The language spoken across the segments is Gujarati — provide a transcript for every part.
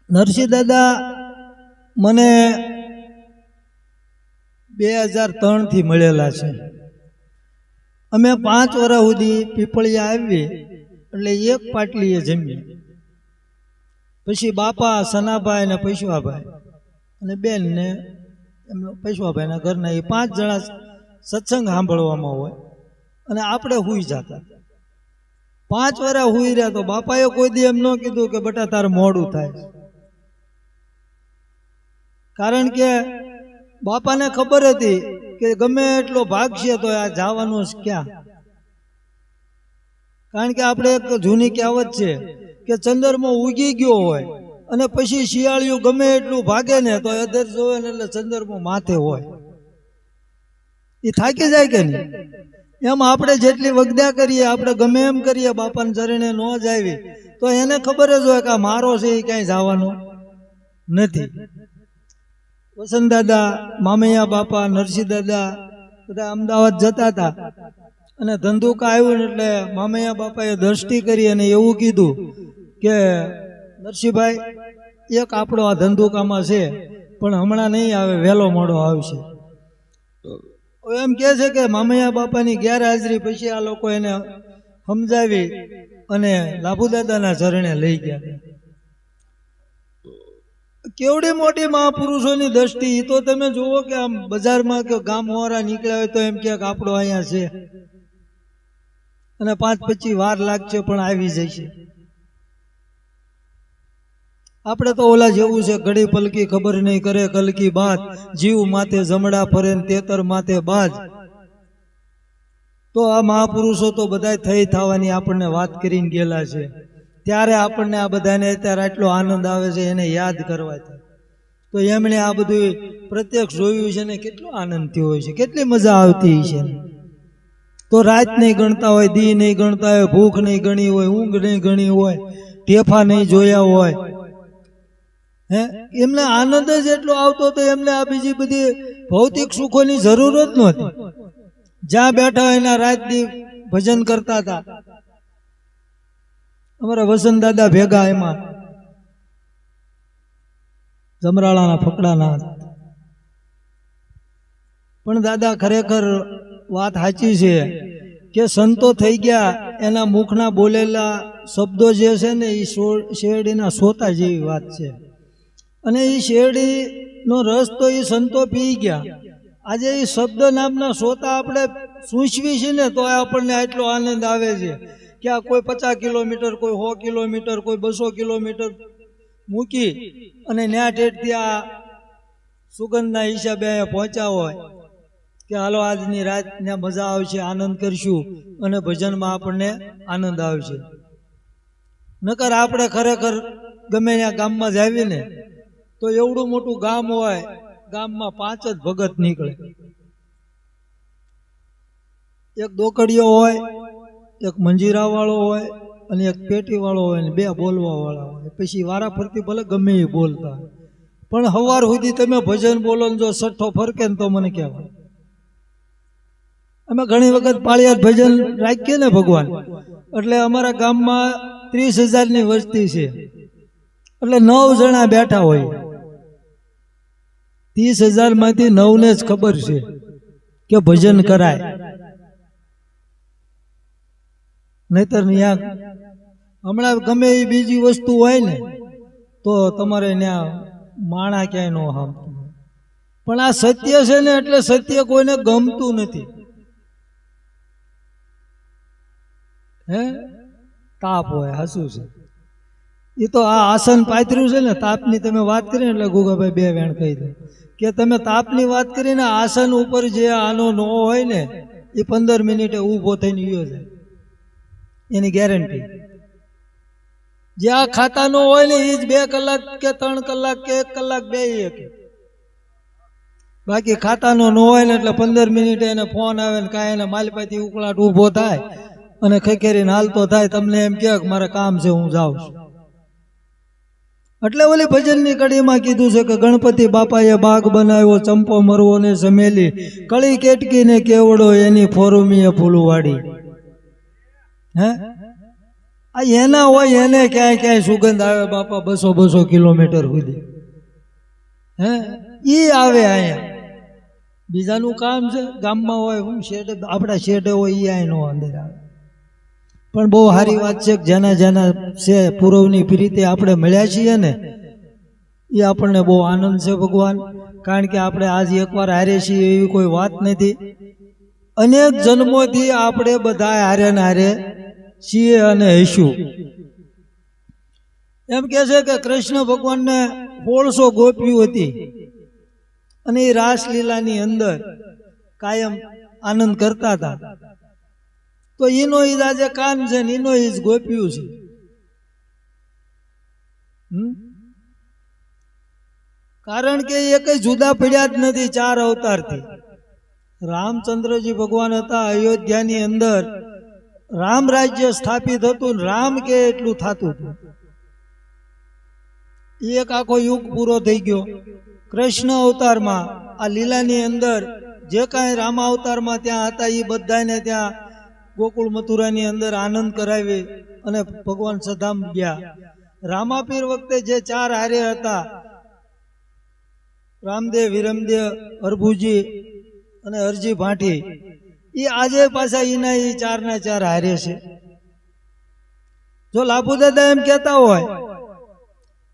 નરસિંહ દાદા મને 2003 થી મળેલા છે। અમે 5 વર્ષ સુધી પીપળિયા આવી એટલે એક પાટલીએ જમીએ। પછી બાપા સનાભાઈ ને પૈસવાભાઈ અને બેન ને પૈસવાભાઈ ના ઘરના એ 5 જણા સત્સંગ સાંભળવામાં હોય અને આપણે હુઈ જતા। 5 વર્ષ હુઈ રહ્યા તો બાપાએ કોઈ દી એમ ન કીધું કે બેટા તાર મોડું થાય, કારણ કે બાપાને ખબર હતી કે ગમે એટલો ભાગશે તો આ જવાનું ક્યાં। કારણ કે આપણે એક જૂની કહેવત છે કે ચંદ્રમો ઉગી ગયો હોય અને પછી શિયાળિયું ગમે એટલું ભાગે ને તો અધર જોવે ને એટલે ચંદ્રમો માથે હોય, એ થાકી જાય કે નહીં। એમ આપણે જેટલી વગદા કરીએ, આપણે ગમે એમ કરીએ, બાપાને ચરણે ન જાવી તો એને ખબર જ હોય કે આ મારો છે એ ક્યાંય જવાનો નથી। વસંત દાદા, મામૈયા બાપા, નરસિંહ દાદા બધા અમદાવાદ જતા હતા અને ધંધુકા આવ્યું ને એટલે મામૈયા બાપાએ દ્રષ્ટિ કરી અને એવું કીધું કે નરસિંહભાઈ એક આપણો આ ધંધુકામાં છે પણ હમણાં નહીં આવે, વહેલો મોડો આવશે। એમ કે છે કે મામૈયા બાપાની ગેરહાજરી પછી આ લોકો એને સમજાવી અને લાભુદાદાના ચરણે લઈ ગયા। કેવડી મોટી મહાપુરુષોની દ્રષ્ટિ, એ તો તમે જુઓ કે આમ બજારમાં કે ગામ વાળા નીકળ્યા હોય તો એમ કે આપણો અહીંયા છે અને 5-25 વાર લાગશે પણ આવી જશે। આપણે તો ઓલા જેવું છે, ઘડી પલકી ખબર નહીં કરે કલકી બાત, જીવ માથે જમડા ફરે તેતર માથે બાજ। તો આ મહાપુરુષો તો બધા થઈ થવાની આપણને વાત કરીને ગયેલા છે, ત્યારે આપણને આ બધાને અત્યારે આટલો આનંદ આવે છે એને યાદ કરવા થાય। તો એમણે આ બધું પ્રત્યક્ષ જોયું છે ને કેટલો આનંદ થયો હોય છે, કેટલી મજા આવતી છે। તો રાત નહીં ગણતા હોય, દી નહીં ગણતા હોય, ભૂખ નહીં ગણી હોય, ઊંઘ નહીં ગણી હોય, ટેફા નહીં જોયા હોય, હે એમને આનંદ જ એટલો આવતો હતો, એમને આ બીજી બધી ભૌતિક સુખોની જરૂર જ નહોતી। જ્યાં બેઠા હોય એના રાત દી ભજન કરતા હતા। અમારા વસંત દાદા ભેગા એમાં જમરાળાના ફકડાના, પણ દાદા ખરેખર વાત સાચી છે કે સંતો થઈ ગયા એના મુખના બોલેલા શબ્દો જે છે ને એ શેરડીના સોતા જેવી વાત છે, અને એ શેરડીનો રસ તો એ સંતો પી ગયા। આજે એ શબ્દ નામના સોતા આપણે સૂચવી છે ને તો આપણને આટલો આનંદ આવે છે કે આ કોઈ 50 કિલોમીટર, કોઈ 100 કિલોમીટર, કોઈ 200 કિલોમીટર મૂકી અને ન્યા ઠેઠથી આ સુગંધના હિસાબે અહીંયા પહોંચ્યા હોય કે હાલો આજની રાત ત્યાં મજા આવશે, આનંદ કરશું અને ભજનમાં આપણને આનંદ આવશે। નકર આપણે ખરેખર ગમે ત્યાં ગામમાં જ આવીને તો એવડું મોટું ગામ હોય, ગામમાં 5 જ ભગત નીકળે, એક દોકડીયો હોય, એક મંજીરા વાળો હોય અને એક પેટી વાળો હોય ને 2 બોલવા વાળા હોય। પછી વારા ફરતી ભલે ગમે એ બોલતા, પણ સવાર સુધી તમે ભજન બોલો ને જો સઠ્ઠો ફરકે ને તો મને કહેવાય। અમે ઘણી વખત પાળિયાદ ભજન રાખીએ ને ભગવાન, એટલે અમારા ગામમાં 30,000 ની વસ્તી છે, એટલે 9 જણા બેઠા હોય। 30,000 માંથી 9 ને જ ખબર છે કે ભજન કરાય, નહીતર ત્યાં હમણાં ગમે એ બીજી વસ્તુ હોય ને તો તમારે ત્યાં માણા ક્યાંય ન સાંભળતું, પણ આ સત્ય છે ને એટલે સત્ય કોઈને ગમતું નથી। હે તાપ હોય, હાસું છે એ તો આ આસન પાથર્યું છે ને, તાપની તમે વાત કરી એટલે ગુગાભાઈ 2 વેણ કહી દે કે તમે તાપની વાત કરીને આસન ઉપર જે આનો ન હોય ને એ 15 મિનિટે ઊભો થઈને ગયો જાય, એની ગેરંટી। જે આ ખાતા નો હોય ને એ જ 2 કલાક કે 3 કલાક કે 1 કલાક બેહી શકે, બાકી ખાતાનો ન હોય ને એટલે 15 મિનિટે એને ફોન આવે ને કાંઈ એને માલપાથી ઉકળાટ ઊભો થાય અને ખખેરીને હાલતો થાય, તમને એમ કહે કે મારે કામ છે હું જાઉં છું। એટલે ઓલી ભજનની કડીમાં કીધું છે કે ગણપતિ બાપાએ બાગ બનાવ્યો, ચંપો મરવો ને ચમેલી, કળી કેટકીને કેવડો એની ફોરુમીએ ફૂલવાડી। હે આ એના હોય એને ક્યાંય ક્યાંય સુગંધ આવે બાપા 200-200 કિલોમીટર સુધી. હે ઈ આવે અહીંયા. બીજાનું કામ છે ગામમાં હોય હું શેડે આપણા શેડે હોય એ અહીં નો અંદર આવે. પણ બહુ સારી વાત છે કે જેના જેના છે પૂર્વની પ્રીતિ આપણે મળ્યા છીએ ને એ આપણને બહુ આનંદ છે ભગવાન. કારણ કે આપણે આજ એકવાર હારે છીએ એવી કોઈ વાત નથી. અનેક જન્મોથી આપણે બધા હારે ને હારે છીએ અને હશું. એમ કે છે કે કૃષ્ણ ભગવાનને 1600 ગોપીઓ હતી અને એ રાસલીલાની અંદર કાયમ આનંદ કરતા હતા. તો એનો ઈજ આજે કાન છે ને એનો ઈજ ગોપ્યું છે. કારણ કે એ કઈ જુદા પડ્યા જ નથી 4 અવતારથી. રામચંદ્રજી ભગવાન હતા અયોધ્યાની અંદર, રામ રાજ્ય સ્થાપિત હતું, રામ કે એટલું થતું હતું. એક આખો યુગ પૂરો થઈ ગયો. કૃષ્ણ અવતારમાં આ લીલાની અંદર જે કાંઈ રામ અવતારમાં ત્યાં હતા એ બધાને ત્યાં ગોકુળ મથુરાની અંદર આનંદ કરાવી અને ભગવાન સધામ ગયા. રામાપીર વખતે જે 4 હારે હતા, રામદેવ, વિરમદેવ, હરભુજી અને હરજી ભાટી, એ આજે પાછા એના એ 4ના 4 હારે છે. જો લાભુ દાદા એમ કહેતા હોય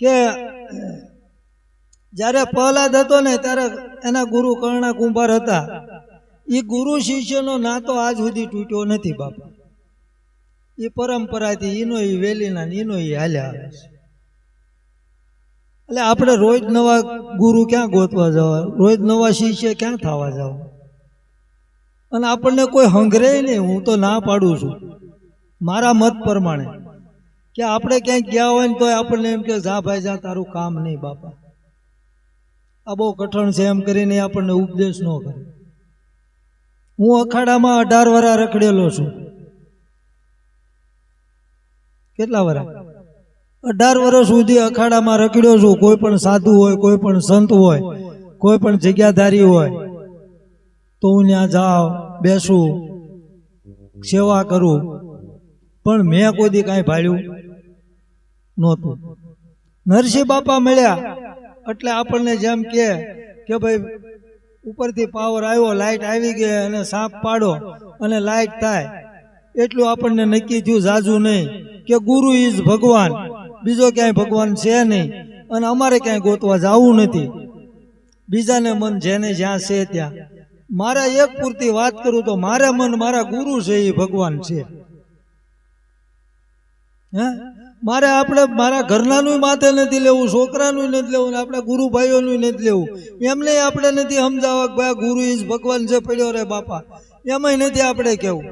કે જ્યારે પ્રહલાદ હતો ને ત્યારે એના ગુરુ કર્ણા કુંભાર હતા. એ ગુરુ શિષ્યનો નાતો આજ સુધી તૂટ્યો નથી બાપા. એ પરંપરાથી એનો એ વેલીના એનો એ હાલ્યા આવે છે. એટલે આપણે રોજ નવા ગુરુ ક્યાં ગોતવા જવા, રોજ નવા શિષ્ય ક્યાં થવા જવા. અને આપણને કોઈ હંગરે નહીં. હું તો ના પાડું છું મારા મત પ્રમાણે કે આપણે ક્યાંક ગયા હોય ને તો આપણને એમ કે જા ભાઈ જા, તારું કામ નહીં બાપા, આ બહુ કઠણ છે એમ કરીને આપણને ઉપદેશ ન કરે. હું અખાડામાં 18 વર્ષ રખડેલો છું. કેટલા વર્ષ? 18 વર્ષ સુધી અખાડામાં રખડ્યો છું. કોઈ પણ સાધુ હોય, કોઈ પણ સંત હોય, કોઈ પણ જગ્યાધારી હોય તો હું ત્યાં જાઉં, બેસું, સેવા કરું. પણ મેં કોઈ દી કાંઈ ભાળ્યું નહોતું. નરસિંહ બાપા મળ્યા એટલે આપણને જેમ કે ભાઈ ઉપરથી પાવર આવ્યો, લાઈટ આવી ગઈ અને સાપ પાડો અને લાઈટ થાય, એટલું આપણને નક્કી થયું, જાજુ નહીં. કે ગુરુ ઇઝ ભગવાન, બીજો ક્યાંય ભગવાન છે નહીં અને અમારે ક્યાંય ગોતવા જવું નથી. બીજાને મન જેને જ્યાં છે ત્યાં. મારા એક પૂરતી વાત કરું તો મારા મન મારા ગુરુ છે એ ભગવાન છે. હે મારે આપણે મારા ઘરનાનું માથે નથી લેવું, છોકરાનું નથી લેવું, આપણા ગુરુ ભાઈઓનું નથી લેવું. એમને આપણે નથી સમજાવવા કે ભાઈ ગુરુ ઇઝ ભગવાન છે પડ્યો રે બાપા, એમાંય નથી આપણે કેવું.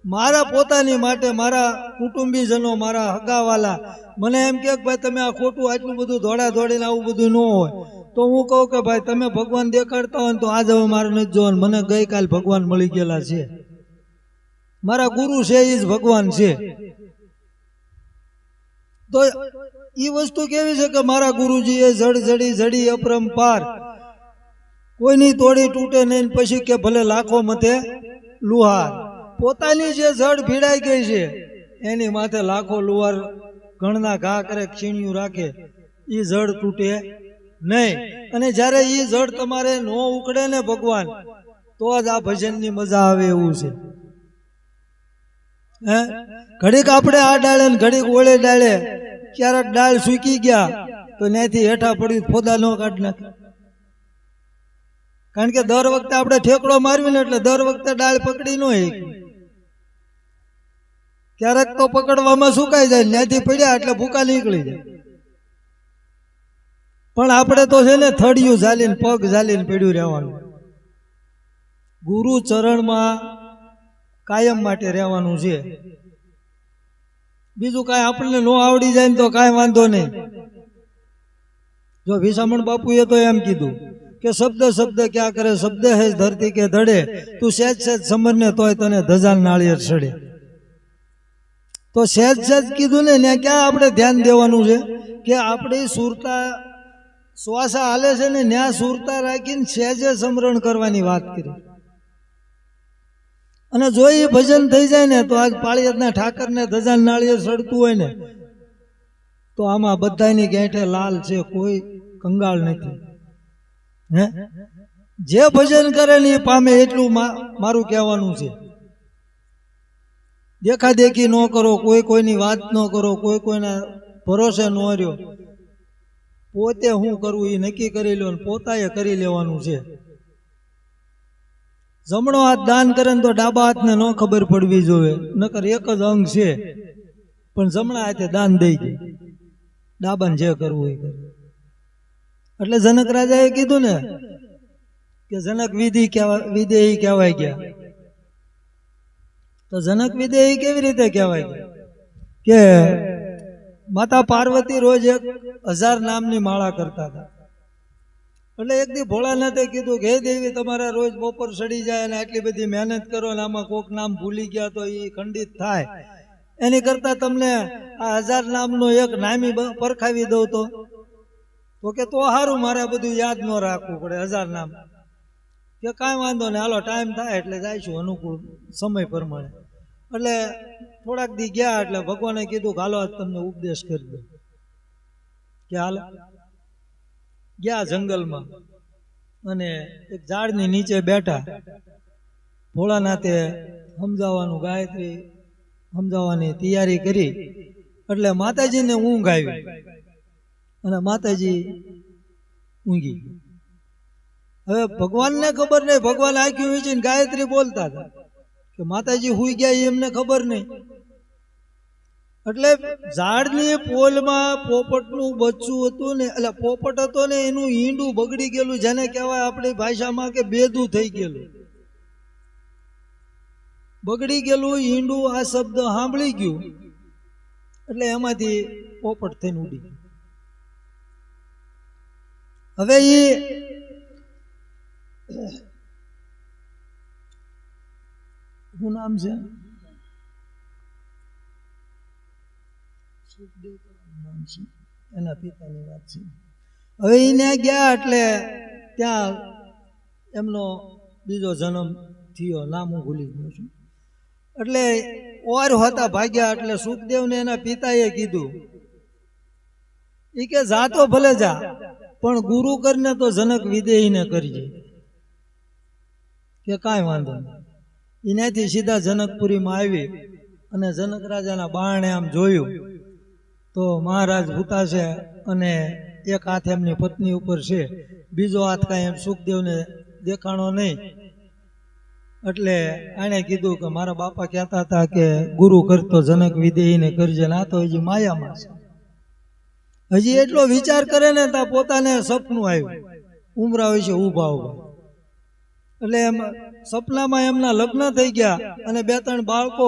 મારા પોતાની માટે, મારા કુટુંબીજનો, મારા હગાવાલા મને એમ કે ભાઈ તમે આ ખોટું આટલું બધું દોડા દોડીને આવું બધું ન હોય તો હું કહું કે ભાઈ તમે ભગવાન દેખાડતા હોય ને તો આજ હવે મારે નથી જોવાનું. મને ગઈકાલ ભગવાન મળી ગયેલા છે. મારા ગુરુ છે એ જ ભગવાન છે. તો એ વસ્તુ કેવી છે કે મારા ગુરુજી એ જડી જડી અપરંપાર, કોઈની તોડી તૂટે નહીં. પછી કે ભલે લાખો મથે લુહાર. પોતાની જે જડ ભીડાઈ ગઈ છે એની માથે લાખો લુહાર ઘણના ઘા કરે, ખીણિયું રાખે, એ જડ તૂટે નહીં. અને જ્યારે એ જડ તમારે નો ઉકળે ને ભગવાન, તો જ આ ભજનની મજા આવે એવું છે. હે ઘડીક આપણે આ ડાળે ને ઘડીક ઓળે ડાળે, ક્યારેક ડાળ સૂકી ગયા તો ત્યાંથી હેઠા પડી ફોદા ન કાઢી નાખે. કારણ કે દર વખતે આપણે ઠેકડો મારવી ને એટલે દર વખતે ડાળ પકડી ન હોય. ક્યારેક તો પકડવામાં સુકાઈ જાય, ત્યાંથી પડ્યા એટલે ભૂકા નીકળી જાય. પણ આપણે તો છે ને થડિયું ઝાલીને, પગ ઝાલીને પડ્યું રહેવાનું. ગુરુ ચરણમાં કાયમ માટે રહેવાનું છે. બીજું કાંઈ આપણને નો આવડી જાય ને તો કાંઈ વાંધો નહીં. જો વિસામણ બાપુએ તો એમ કીધું કે શબ્દ શબ્દ ક્યાં કરે, શબ્દ હે ધરતી કે ધડે, તું સહેજ સહેજ સમરને તોય તને ધજાન નાળિયેર ચડે. તો સહેજ સહેજ કીધું ને ત્યાં ક્યાં આપણે ધ્યાન દેવાનું છે કે આપણી સુરતા શ્વાસા હાલે છે ને ત્યાં સુરતા રાખીને સહેજે સમરણ કરવાની વાત કરી. અને જો એ ભજન થઈ જાય ને તો આજ પાળિયાદના ઠાકરને ધજાન નાળિયેર સડતું હોય ને તો આમાં બધાની ગાંઠે લાલ છે, કોઈ કંગાળ નથી. હે જે ભજન કરે ને એ પામે, એટલું મારું કહેવાનું છે. દેખા દેખી ન કરો, કોઈ કોઈની વાત ન કરો, કોઈ કોઈના ભરોસે ન રહ્યો. પોતે હું કરવું એ નક્કી કરી લો, પોતાએ કરી લેવાનું છે. જમણો હાથ દાન કરે ને તો ડાબા હાથને ન ખબર પડવી જોઈએ, નકર એક જ અંગ છે પણ જમણા હાથે દાન દઈ દે, ડાબાને જે કરવું એ કરે. એટલે જનક રાજાએ કીધું ને કે જનક વિદેહી કહેવાય ગયા. તો જનક વિદેહી કેવી રીતે કહેવાય કે માતા પાર્વતી રોજ 1000 નામની માળા કરતા હતા. એટલે એક દી ભોળાનાથે કીધું કે હે દેવી, તમારા રોજ બપોર સડી જાય અને આટલી બધી મહેનત કરો ને આમાં કોક નામ ભૂલી ગયા તો એ ખંડિત થાય, એની કરતા તમને આ 1000 નામનો એક નામી પરખાવી દઉં તો કે તો સારું, મારે બધું યાદ ન રાખવું પડે 1000 નામ. કે કાંઈ વાંધો ને, હાલો ટાઈમ થાય એટલે જઈશું અનુકૂળ સમય પ્રમાણે. એટલે થોડાક દી ગયા એટલે ભગવાને કીધું કે હાલો આજ તમને ઉપદેશ કરી દો. કે હાલો ગયા જંગલમાં અને એક ઝાડની નીચે બેઠા. ભોળાનાથે સમજાવવાનું, ગાયત્રી સમજાવવાની તૈયારી કરી. એટલે માતાજીને ઊંઘ આવી અને માતાજી ઊંઘી. હવે ભગવાનને ખબર નહીં, ભગવાન આંખ્યું વીંચીને ગાયત્રી બોલતા હતા કે માતાજી હુઈ ગયા એમને ખબર નહીં. એટલે ઝાડની પોલમાં પોપટનું બચ્ચું હતું ને, એટલે પોપટ હતો ને એનું ઈંડું બગડી ગયેલું, જેને કહેવાય આપણી ભાષામાં કે બેદું થઈ ગયેલું. બગડી ગયેલું ઈંડું આ શબ્દ સાંભળી ગયું એટલે એમાંથી પોપટ થઈને ઉડી ગયું. હવે એ શું નામ છે, એના પિતાની વાત છે. હવે એને ગયા એટલે ત્યાં એમનો બીજો જન્મ થયો, નામ હું ભૂલી ગયો છું. એટલે ઓર હોતા ભાગ્યા એટલે સુખદેવને એના પિતાએ કીધું એ કે જાતો ભલે જા પણ ગુરુ કરીને તો જનક વિદેહીને કરજે. કે કાંઈ વાંધો નહીં. એનાથી સીધા જનકપુરીમાં આવી અને જનક રાજાના બારણે આમ જોયું તો મહારાજ ભૂતા છે અને એક હાથ એમની પત્ની ઉપર છે, બીજો હાથ કાંઈ એમ સુખદેવને દેખાણો નહીં. એટલે આણે કીધું કે મારા બાપા કહેતા હતા કે ગુરુ કરતો જનક વિદેહીને કરજે, ના તો હજી માયામાં છે. હજી એટલો વિચાર કરે ને ત્યાં પોતાને સપનું આવ્યું, ઉમરા વિશે ઊભા ઊભા. એટલે એમ સપનામાં એમના લગ્ન થઈ ગયા અને 2-3 બાળકો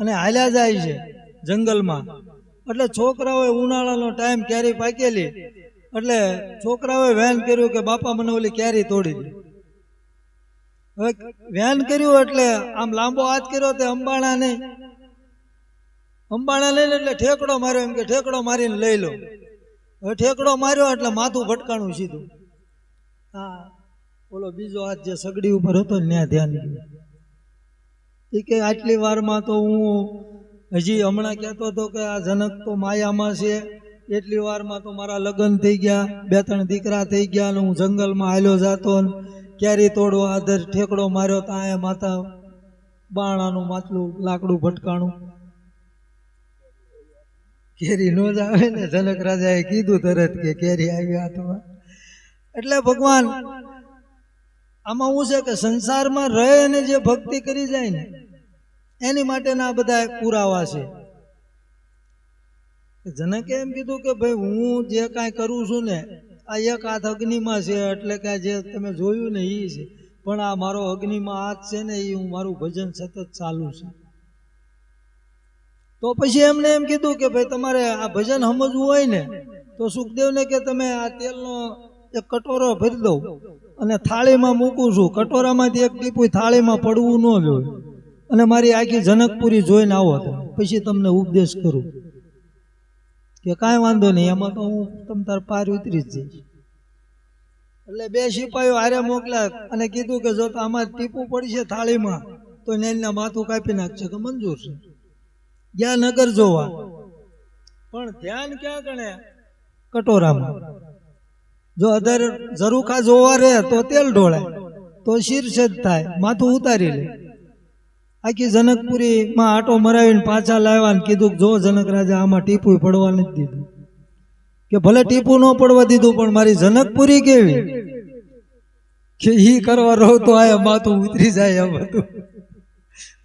અને હાલ્યા જાય છે જંગલમાં. એટલે છોકરાઓએ ઉનાળાનો ટાઈમ કેરી પાકેલી એટલે છોકરાઓએ વેન કર્યું કે બાપા મને ઓલી કેરી તોડી દે. હવે વેન કર્યું એટલે આમ લાંબો હાથ કર્યો તે અંબાણા નહીં એટલે ઠેકડો માર્યો, એમ કે ઠેકડો મારીને લઈ લો. હવે ઠેકડો માર્યો એટલે માથું ભટકાણું સીધું. હા, ઓલો બીજો હાથ જે સગડી ઉપર હતો ને ત્યાં ધ્યાન ગયું. એ કે આટલી વારમાં તો હું હજી હમણાં કહેતો હતો કે આ જનક તો માયામાં છે, એટલી વારમાં તો મારા લગ્ન થઈ ગયા, 2-3 દીકરા થઈ ગયા અને હું જંગલમાં હાલ્યો જાતો ને કેરી તોડવા આધર ઠેકડો માર્યો તો આ માથા બાણાનું માટલું લાકડું ભટકાણું. કેરી નો જ આવે ને, જનક રાજાએ કીધું તરત કે કેરી આવી હાથમાં. એટલે ભગવાન આમાં શું છે કે સંસારમાં રહે અને જે ભક્તિ કરી જાય ને એની માટેના બધા પુરાવા છે. જનકે એમ કીધું કે ભાઈ હું જે કાંઈ કરું છું ને આ એક હાથ અગ્નિમાં છે, એટલે કે જે તમે જોયું ને એ છે, પણ આ મારો અગ્નિમાં હાથ છે ને એ હું મારું ભજન સતત ચાલુ છે. તો પછી એમને એમ કીધું કે ભાઈ તમારે આ ભજન સમજવું હોય ને તો સુખદેવને કે તમે આ તેલનો એક કટોરો ભરી દો અને થાળીમાં મૂકું છું, કટોરામાંથી એક ટીપું થાળીમાં પડવું ન જોઈએ અને મારી આખી જનકપુરી જોઈને આવો પછી તમને ઉપદેશ કરું. કે કાંઈ વાંધો નહીં, એમાં તો હું તમ તાર પાર ઉતરી જ જઈશ. એટલે 2 સિપાહીઓ હારે મોકલ્યા અને કીધું કે જો આમાં ટીપું પડશે થાળીમાં તો એના માથું કાપી નાખશે કે મંજૂર છે, ગયા નગર જોવા. પણ ધ્યાન ક્યાં ગણે? કટોરામાં. જો અધર ઝરૂખા જોવા રહે તો તેલ ઢોળાય, તો શીર્ષદ થાય, માથું ઉતારી લે. આખી જનકપુરીમાં આટો મરાવીને પાછા લાવ્યા ને કીધું જો જનક રાજા આમાં ટીપું પડવા નથી દીધું, કે ભલે ટીપું ન પડવા દીધું પણ મારી જનકપુરી કેવી કે ઈ કરવા રહો તો આ માથું ઉતરી જાય એમ હતું.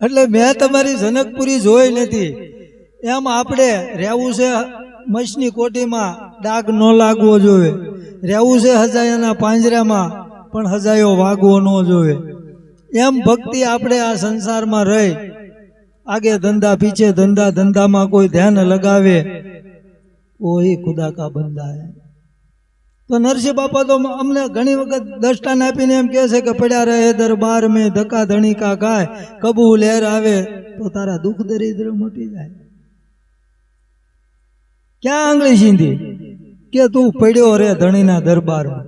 એટલે મેં તમારી જનકપુરી જોઈ નથી. એમ આપણે રહેવું છે મચ્છની કોટીમાં, ડાઘ ન લાગવો જોઈએ. રહેવું છે હજાયાના પાંજરામાં, પણ હજાયો વાગવો ન જોઈએ. એમ ભક્તિ આપણે આ સંસારમાં રહી, આગે ધંધા પીછે ધંધા, ધંધામાં કોઈ ધ્યાન લગાવે, ઓહી ખુદા કા બંદા હે. તો નરસિંહ બાપા તો અમને ઘણી વખત દષ્ટાન આપીને એમ કહે છે કે પડ્યા રહે દરબાર મેં ધક્કા ધણીકા ગાય, કબૂ લહેર આવે તો તારા દુઃખ દરિદ્ર મટી જાય. ક્યાં આંગળી સીંધી કે તું પડ્યો રે ધણીના દરબારમાં,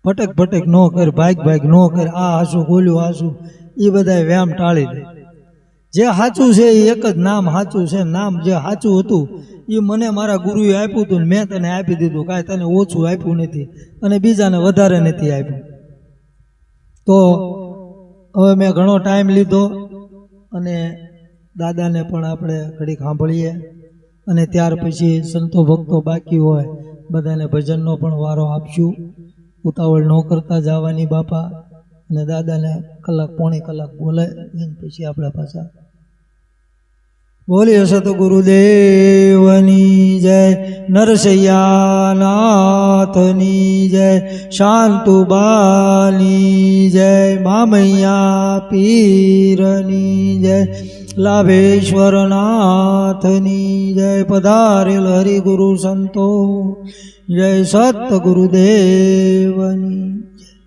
ભટક ભટક ન કર, ભાગ ભાગ ન કર, આ હાસું ખોલ્યું હાસું, એ બધા વ્યામ ટાળી દે. જે સાચું છે એ એક જ નામ સાચું છે. નામ જે સાચું હતું એ મને મારા ગુરુએ આપ્યું હતું ને મેં તને આપી દીધું. કાંઈ તને ઓછું આપ્યું નથી અને બીજાને વધારે નથી આપ્યું. તો હવે મેં ઘણો ટાઈમ લીધો અને દાદાને પણ આપણે ઘડીક સાંભળીએ અને ત્યાર પછી સંતો ભક્તો બાકી હોય બધાને ભજનનો પણ વારો આપશું. ઉતાવળ ન કરતા જવાની બાપા, અને દાદાને કલાક પોણી કલાક બોલે પછી આપણે પાછા બોલીએ. સતગુરુદેવની જય, નરસૈયાનાથની જય, શાંતુબાની જય, મામૈયા પીરની જય, લાભેશ્વરનાથની જય. પધારેલ હરિગુરુ સંતો જય, સતગુરુદેવની જય.